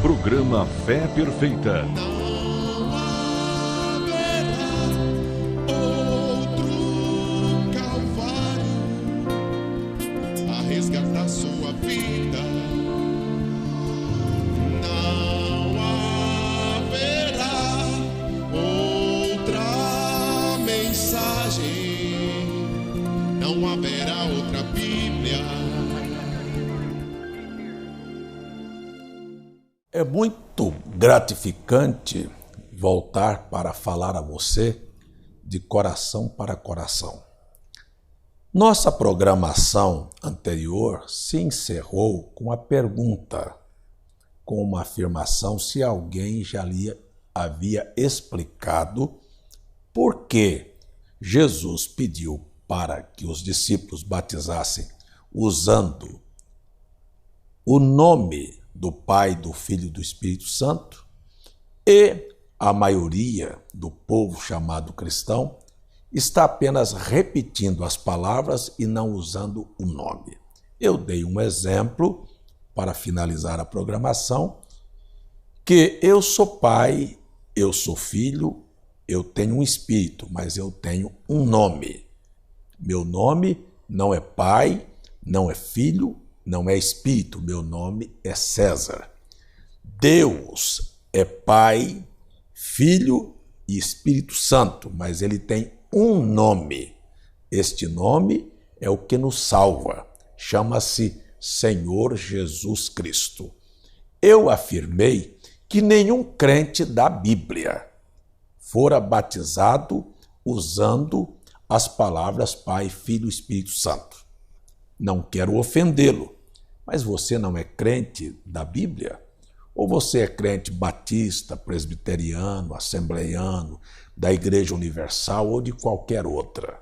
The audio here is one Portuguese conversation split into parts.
Programa Fé Perfeita. Não haverá outro Calvário a resgatar sua vida. Não haverá outra mensagem. Não haverá outra Bíblia. É muito gratificante voltar para falar a você de coração para coração. Nossa programação anterior se encerrou com a pergunta, com uma afirmação, se alguém já lhe havia explicado por que Jesus pediu para que os discípulos batizassem usando o nome do Pai, do Filho e do Espírito Santo, e a maioria do povo chamado cristão está apenas repetindo as palavras e não usando o nome. Eu dei um exemplo para finalizar a programação, que eu sou pai, eu sou filho, eu tenho um espírito, mas eu tenho um nome. Meu nome não é pai, não é filho, não é espírito, meu nome é César. Deus é Pai, Filho e Espírito Santo, mas ele tem um nome. Este nome é o que nos salva, chama-se Senhor Jesus Cristo. Eu afirmei que nenhum crente da Bíblia fora batizado usando as palavras Pai, Filho e Espírito Santo. Não quero ofendê-lo, mas você não é crente da Bíblia? Ou você é crente batista, presbiteriano, assembleiano, da Igreja Universal ou de qualquer outra?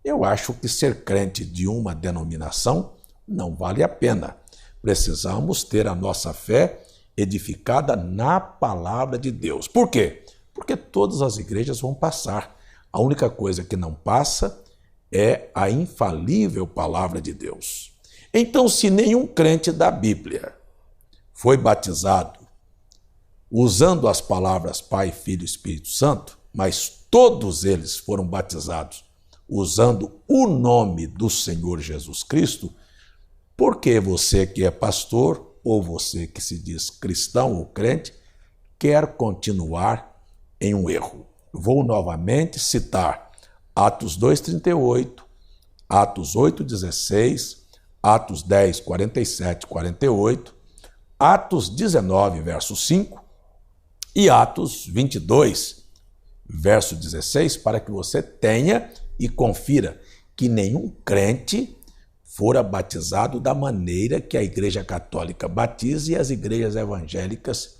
Eu acho que ser crente de uma denominação não vale a pena. Precisamos ter a nossa fé edificada na palavra de Deus. Por quê? Porque todas as igrejas vão passar. A única coisa que não passa é a infalível palavra de Deus. Então, se nenhum crente da Bíblia foi batizado usando as palavras Pai, Filho e Espírito Santo, mas todos eles foram batizados usando o nome do Senhor Jesus Cristo, por que você que é pastor ou você que se diz cristão ou crente quer continuar em um erro? Vou novamente citar Atos 2:38, Atos 8:16, Atos 10, 47, 48, Atos 19, verso 5 e Atos 22, verso 16, para que você tenha e confira que nenhum crente fora batizado da maneira que a Igreja Católica batiza e as igrejas evangélicas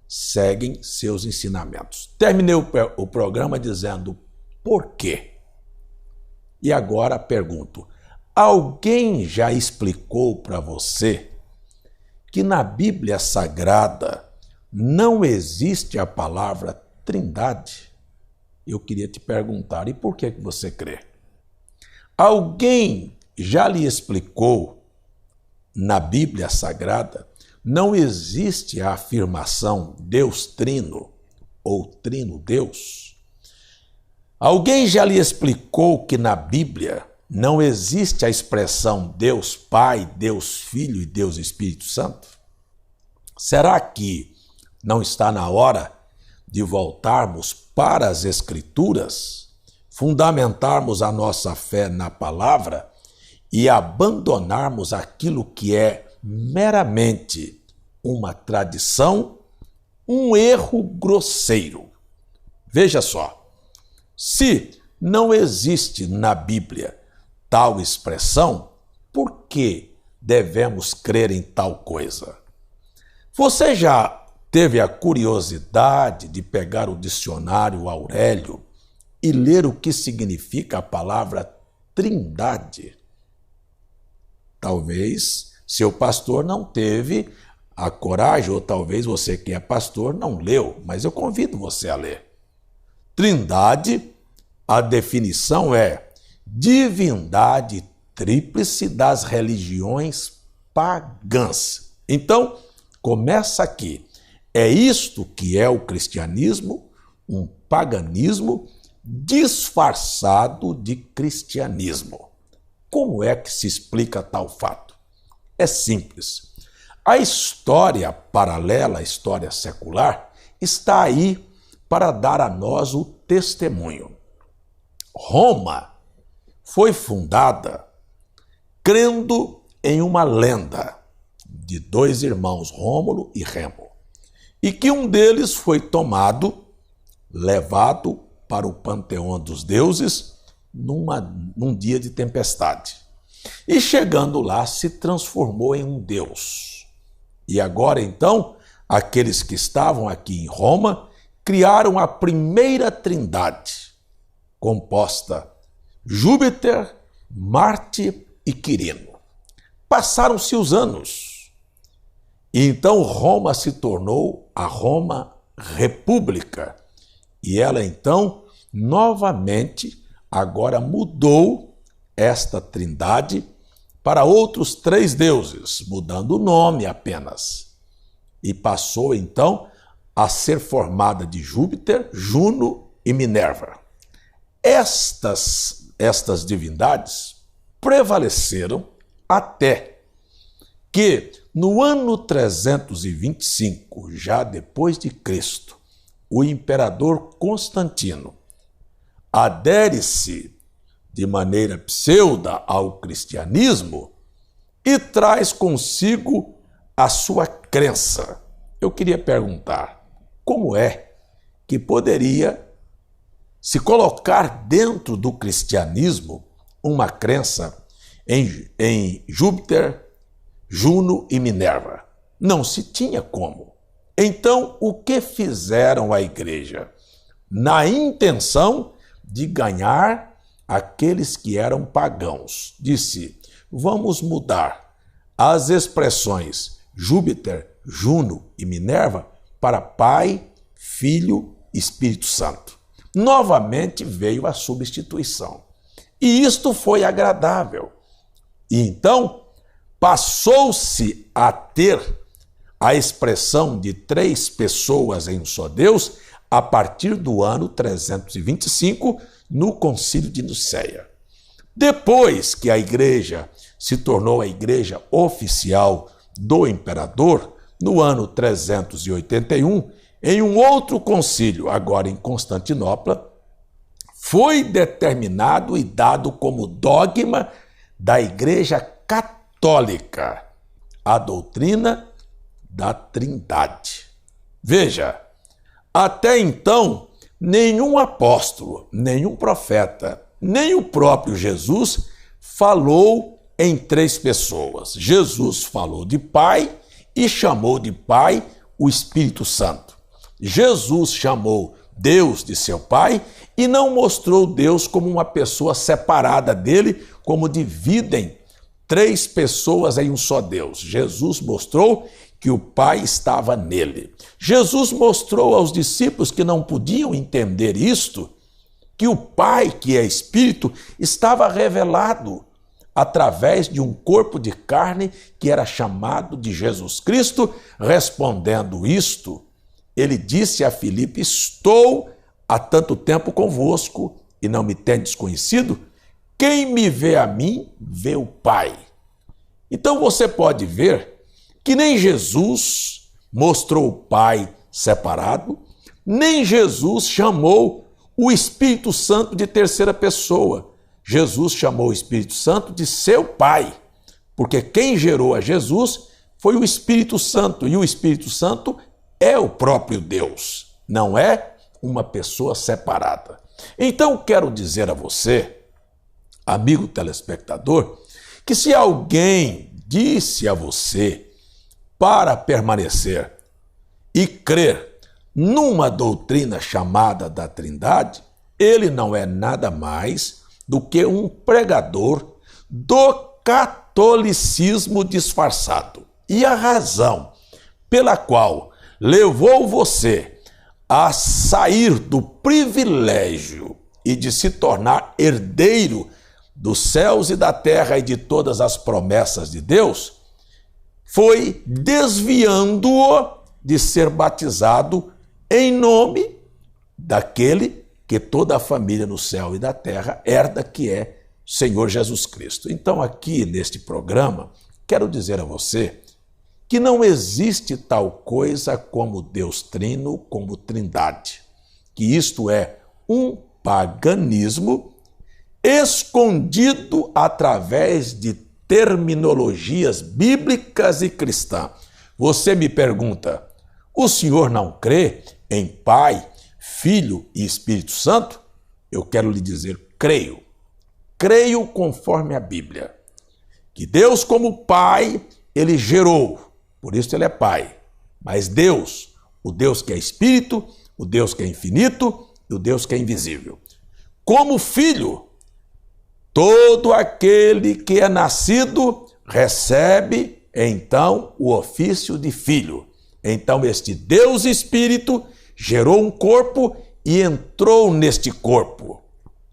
seguem seus ensinamentos. Terminei o programa dizendo por quê. E agora pergunto, alguém já explicou para você que na Bíblia Sagrada não existe a palavra Trindade? Eu queria te perguntar, e por que você crê? Alguém já lhe explicou na Bíblia Sagrada não existe a afirmação Deus Trino ou Trino Deus? Alguém já lhe explicou que na Bíblia não existe a expressão Deus Pai, Deus Filho e Deus Espírito Santo? Será que não está na hora de voltarmos para as Escrituras, fundamentarmos a nossa fé na palavra e abandonarmos aquilo que é meramente uma tradição, um erro grosseiro? Veja só, se não existe na Bíblia tal expressão, por que devemos crer em tal coisa? Você já teve a curiosidade de pegar o dicionário Aurélio e ler o que significa a palavra Trindade? Talvez seu pastor não teve a coragem, ou talvez você que é pastor não leu, mas eu convido você a ler. Trindade, a definição é divindade tríplice das religiões pagãs. Então, começa aqui. É isto que é o cristianismo, um paganismo disfarçado de cristianismo. Como é que se explica tal fato? É simples. A história paralela, a história secular, está aí para dar a nós o testemunho. Roma foi fundada crendo em uma lenda de dois irmãos, Rômulo e Remo, e que um deles foi levado para o panteão dos deuses num dia de tempestade. E chegando lá, se transformou em um deus. E agora, então, aqueles que estavam aqui em Roma criaram a primeira trindade, composta Júpiter, Marte e Quirino. Passaram-se os anos. E então Roma se tornou a Roma República. E ela, então, novamente, agora mudou esta trindade para outros 3 deuses, mudando o nome apenas. E passou, então, a ser formada de Júpiter, Juno e Minerva. Estas divindades prevaleceram até que, no ano 325, já depois de Cristo, o imperador Constantino adere-se de maneira pseuda ao cristianismo e traz consigo a sua crença. Eu queria perguntar, como é que poderia se colocar dentro do cristianismo uma crença em Júpiter, Juno e Minerva? Não se tinha como. Então, o que fizeram a igreja? Na intenção de ganhar aqueles que eram pagãos, disse: vamos mudar as expressões Júpiter, Juno e Minerva para Pai, Filho e Espírito Santo. Novamente veio a substituição. E isto foi agradável. E então passou-se a ter a expressão de 3 pessoas em um só Deus a partir do ano 325, no Concílio de Nicéia. Depois que a igreja se tornou a igreja oficial do imperador, no ano 381, em um outro concílio, agora em Constantinopla, foi determinado e dado como dogma da Igreja Católica a doutrina da Trindade. Veja, até então, nenhum apóstolo, nenhum profeta, nem o próprio Jesus falou em 3 pessoas. Jesus falou de Pai e chamou de Pai o Espírito Santo. Jesus chamou Deus de seu Pai e não mostrou Deus como uma pessoa separada dele, como dividem 3 pessoas em um só Deus. Jesus mostrou que o Pai estava nele. Jesus mostrou aos discípulos que não podiam entender isto, que o Pai, que é Espírito, estava revelado através de um corpo de carne que era chamado de Jesus Cristo. Respondendo isto, ele disse a Filipe: estou há tanto tempo convosco e não me tendes conhecido? Quem me vê a mim, vê o Pai. Então você pode ver que nem Jesus mostrou o Pai separado, nem Jesus chamou o Espírito Santo de terceira pessoa. Jesus chamou o Espírito Santo de seu Pai, porque quem gerou a Jesus foi o Espírito Santo, e o Espírito Santo é o próprio Deus, não é uma pessoa separada. Então quero dizer a você, amigo telespectador, que se alguém disse a você para permanecer e crer numa doutrina chamada da Trindade, ele não é nada mais do que um pregador do catolicismo disfarçado. E a razão pela qual levou você a sair do privilégio e de se tornar herdeiro dos céus e da terra e de todas as promessas de Deus, foi desviando-o de ser batizado em nome daquele que toda a família no céu e da terra herda, que é Senhor Jesus Cristo. Então, aqui neste programa, quero dizer a você que não existe tal coisa como Deus Trino, como Trindade, que isto é um paganismo escondido através de terminologias bíblicas e cristãs. Você me pergunta, o senhor não crê em Pai, Filho e Espírito Santo? Eu quero lhe dizer, creio. Creio conforme a Bíblia, que Deus como Pai, Ele gerou, por isso Ele é Pai. Mas Deus, o Deus que é Espírito, o Deus que é infinito e o Deus que é invisível. Como Filho, todo aquele que é nascido recebe, então, o ofício de filho. Então, este Deus Espírito gerou um corpo e entrou neste corpo.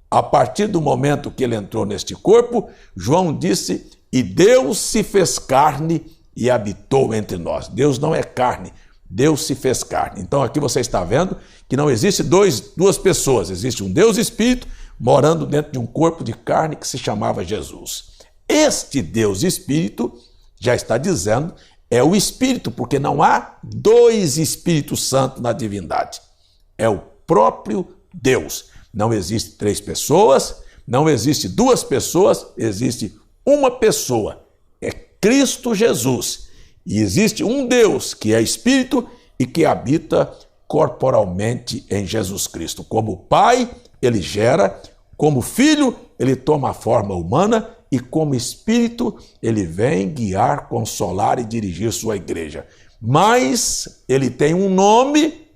A partir do momento que ele entrou neste corpo, João disse, e Deus se fez carne e habitou entre nós. Deus não é carne, Deus se fez carne. Então aqui você está vendo que não existe duas pessoas, existe um Deus Espírito morando dentro de um corpo de carne que se chamava Jesus. Este Deus Espírito, já está dizendo, é o Espírito, porque não há dois Espíritos Santos na divindade. É o próprio Deus. Não existe três pessoas, não existe duas pessoas, existe uma pessoa, é Cristo Jesus. E existe um Deus que é Espírito e que habita corporalmente em Jesus Cristo. Como Pai, ele gera, como Filho, ele toma a forma humana e como Espírito, ele vem guiar, consolar e dirigir sua igreja. Mas ele tem um nome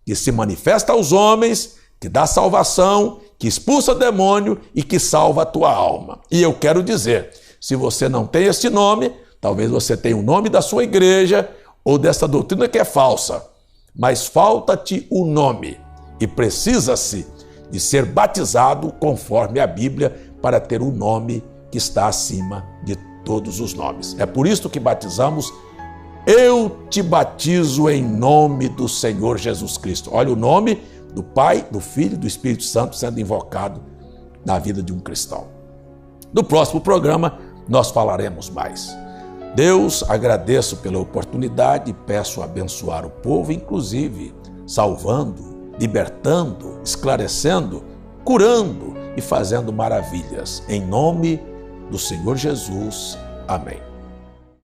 que se manifesta aos homens, que dá salvação, que expulsa demônio e que salva a tua alma. E eu quero dizer, se você não tem esse nome, talvez você tenha o nome da sua igreja ou dessa doutrina que é falsa, mas falta-te o nome e precisa-se de ser batizado conforme a Bíblia para ter o nome que está acima de todos os nomes. É por isso que batizamos, eu te batizo em nome do Senhor Jesus Cristo. Olha o nome do Pai, do Filho e do Espírito Santo sendo invocado na vida de um cristão. No próximo programa, nós falaremos mais. Deus, agradeço pela oportunidade e peço abençoar o povo, inclusive salvando, libertando, esclarecendo, curando e fazendo maravilhas. Em nome do Senhor Jesus. Amém.